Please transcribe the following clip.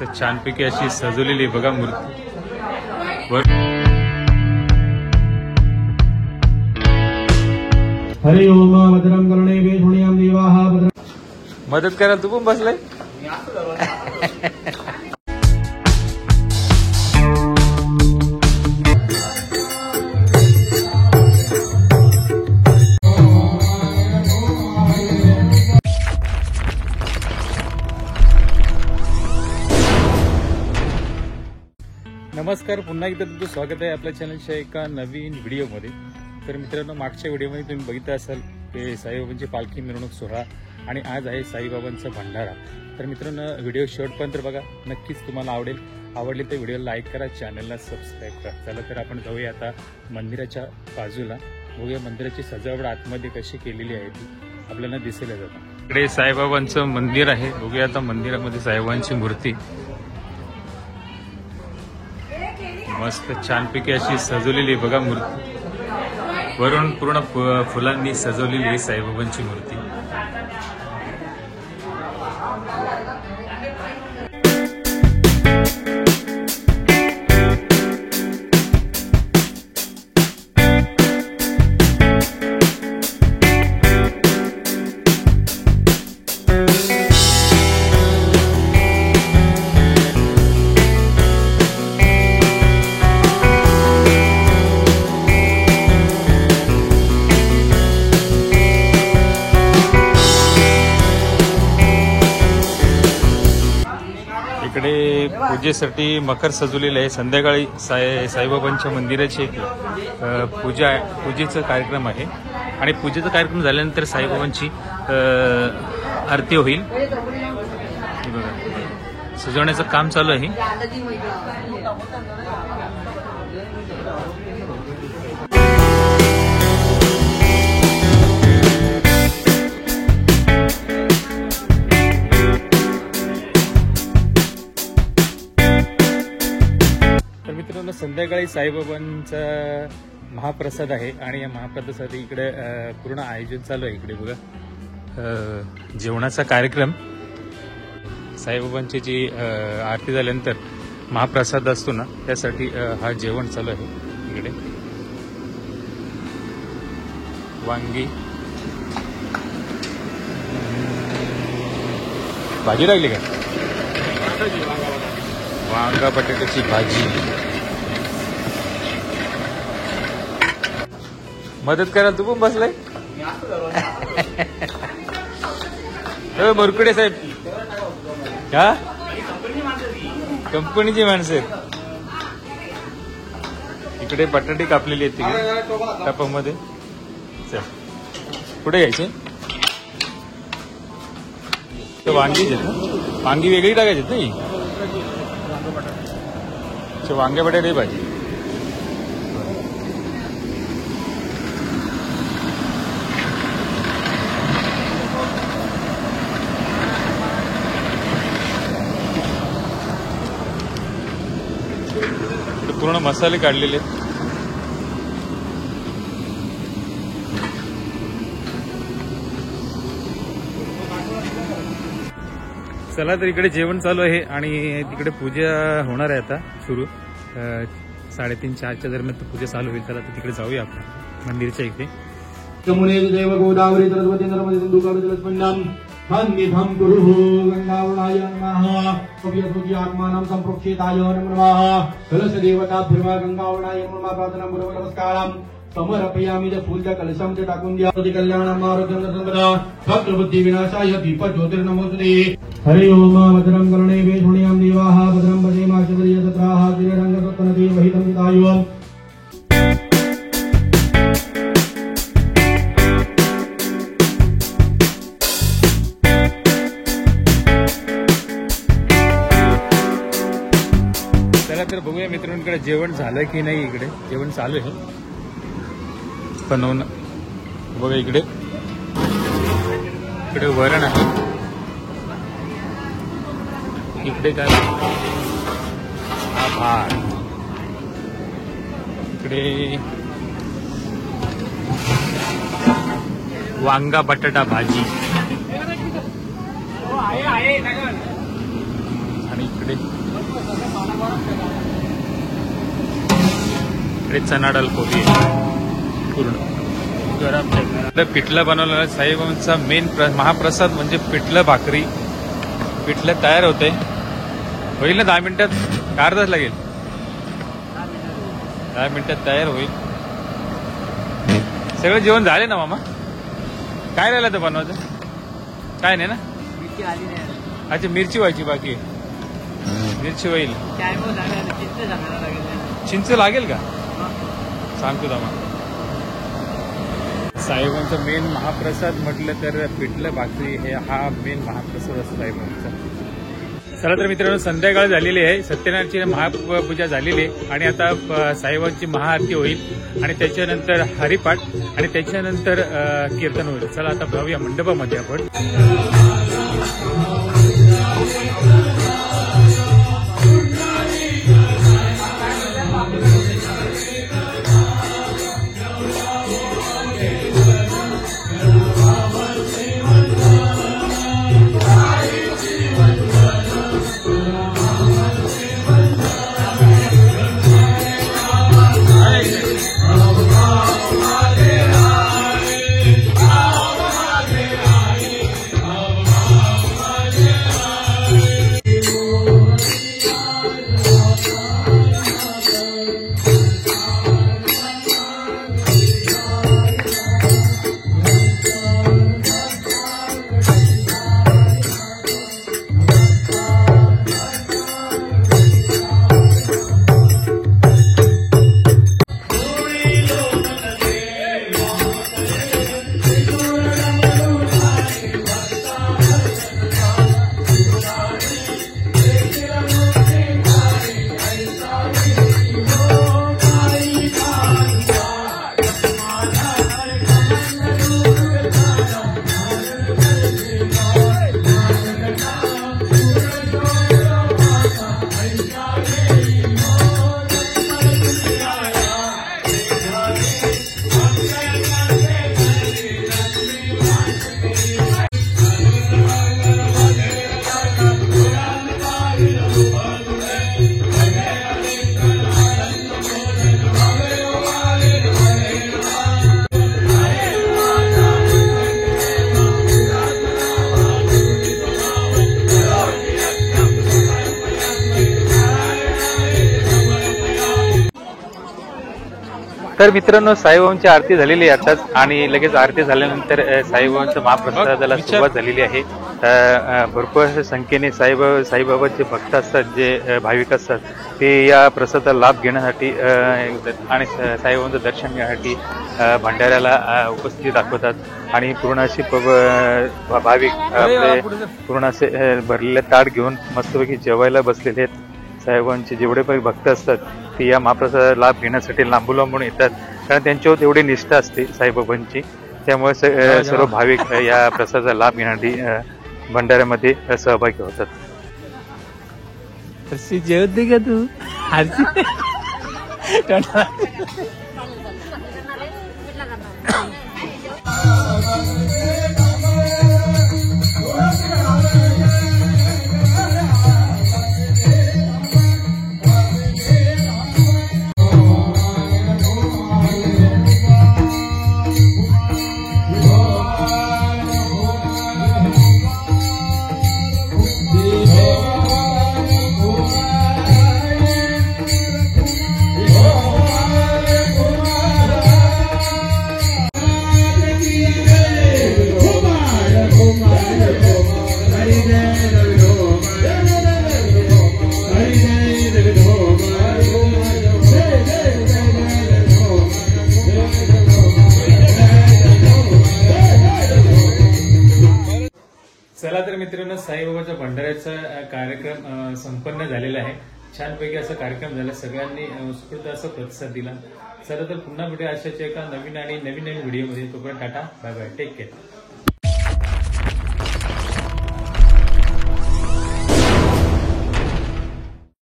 मस्त छानपैकी अशी सजवलेली बघा मूर्ती। हरि ओम भद्रं कर्णे वेशुण्यां देवाः भद्रं। मदत करा, तू पण बसलाय। नमस्कार, पुन्हा एकदा तुमचं स्वागत आहे आपल्या चॅनलच्या एका नवीन व्हिडिओमध्ये। तर मित्रांनो, मागच्या व्हिडिओमध्ये तुम्ही बघितलं असाल की साईबाबांची पालखी मिरवणूक सोहळा आणि आज आहे साईबाबांचा भंडारा। तर मित्रांनो, व्हिडिओ शेवटपर्यंत बघा, नक्कीच तुम्हाला आवडेल। आवडली तर व्हिडिओला लाईक करा, चॅनलला सबस्क्राईब करा। चला तर आपण जाऊया आता मंदिराच्या बाजूला, बघूया मंदिराची सजावट आतमध्ये कशी केलेली आहे ती आपल्याला दिसेल जातं। इकडे साईबाबांचं मंदिर आहे, बघूया आता मंदिरामध्ये साईबाबांची मूर्ती मस्त छानपैकी अशी सजवलेली बघा मूर्ती। वरून पूर्ण फुलांनी सजवलेली आहे साईबाबांची मूर्ती। इकडे पूजेसाठी मखर सजवलेलं आहे। संध्याकाळी साईबाबांच्या मंदिराची एक पूजेचा कार्यक्रम आहे आणि पूजेचा कार्यक्रम झाल्यानंतर साईबाबांची आरती होईल। सजवण्याचं काम चालू आहे। मित्रांनो, संध्याकाळी साईबाबांचा महाप्रसाद आहे आणि या महाप्रसादासाठी इकडे पूर्ण आयोजन चालू आहे। इकडे बघा जेवणाचा कार्यक्रम, साईबाबांची जी आरती झाल्यानंतर महाप्रसाद असतो ना, त्यासाठी हा जेवण चालू आहे। इकडे वांगी भाजी लागली का? वांगा बटाट्याची भाजी। मदत करा, तू पण बसलाय। मोरकुडे साहेब, हा कंपनीची माणसं आहेत। इकडे बटाटे कापलेली आहेत तिकडे टपामध्ये। कुठे घ्यायचे? वांगीच आहेत ना, वांगी वेगळी टाकायची नाही। वांगे बटाटे भाजी। पूर्ण मसाले काढलेले। चला तर इकडे जेवण चालू आहे आणि तिकडे पूजा होणार आहे आता सुरू। 3:30-4च्या दरम्यान पूजा चालू होईल। चला तर तिकडे जाऊया आपण मंदिरच्या इकडे। यमुने देव गोदावरी सरस्वती नर्मदे सिंधू कावेरी जलस्पंदां सन्निधं कुरुः गंगावणाय नमः। कवियसुखी आत्मानं संप्रोक्षिताय नमः। कलश देवताभ्यर्वा गंगावणाय नमः। प्रार्थना पूर्वक नमस्कारं समर्पयामि। च फूलच्या कलशं च टाकून द्या। कल्याणं आरोग्यं संपदा भक्तबुद्धी विनाशाय दीप ज्योतिर्नमोस्तुते। हरि ओम भद्रं कर्णे वेशुण्यां देवाः भद्रं पश्येमाक्षत्रिय तत्राः श्रीरङ्गसत्पनति वहितं हितायुः। तर बघूया मित्रांकडे जेवण झालं की नाही। इकडे जेवण चालू आहे बनवणं। बघा इकडे वरण आहे। इकडे काय भात, इकडे वांगा बटाटा भाजी आणि इकडे चना डाळ पोळी पूर्ण गरम पिठलं बनवलेलं साईबाबांचा मेन महाप्रसाद म्हणजे पिठलं भाकरी. पिठलं तयार होते, होईल ना 10 मिनिटात, अर्धाच लागेल, 10 मिनिटात तयार होईल. सगळं जेवण झाले ना मामा? काय राहिलं तर बनवायचं? काय नाही ना? अच्छा, मिरची व्हायची बाकी. मिरची होईल. चिंच लागेल का? सांगतो दामा. साईबाबांचा मेन महाप्रसाद म्हटलं तर पिठलं भाकरी हे हा मेन महाप्रसाद असतो साईबाबांचा. चला तर मित्रांनो, संध्याकाळ झालेली आहे, सत्यनारायणची महापूजा झालेली आहे आणि आता साईबाबांची महाआरती होईल आणि त्याच्यानंतर हरिपाठ आणि त्याच्यानंतर कीर्तन होईल. चला आता जाऊया मंडपामध्ये आपण. तर मित्रांनो, साईबाबांची आरती झालेली आहे आताच आणि लगेच आरती झाल्यानंतर साईबाबांच्या महाप्रसादाला सुरुवात झालेली आहे. भरपूर संख्येने साईबाबाचे भक्त असतात, जे भाविक असतात, ते या प्रसादाचा लाभ घेण्यासाठी आणि साईबाबांचं दर्शन घेण्यासाठी भंडाऱ्याला उपस्थिती दाखवतात आणि पूर्ण अशी भाविक आपले पूर्ण असे भरलेले ताट घेऊन मस्तपैकी जेवायला बसलेले आहेत. साईबाबांचे जेवढे पण भक्त असतात ते या महाप्रसादाचा लाभ घेण्यासाठी लांबून लांबून येतात, कारण त्यांच्यावर तेवढी निष्ठा असते साईबाबांची. त्यामुळे सर्व भाविक या प्रसादाचा लाभ घेण्यासाठी भंडाऱ्यामध्ये सहभागी होतात. जेवते का तू? चला तर मित्रांनो, साईबाबाच्या भंडाऱ्याचा कार्यक्रम संपन्न झालेला आहे. छानपैकी असा कार्यक्रम झाला, सगळ्यांनी उत्स्फूर्त असा प्रतिसाद दिला. चला तर पुन्हा भेटूया अशाच एका नवीन व्हिडिओमध्ये. तोपर्यंत tata, bye bye, take care.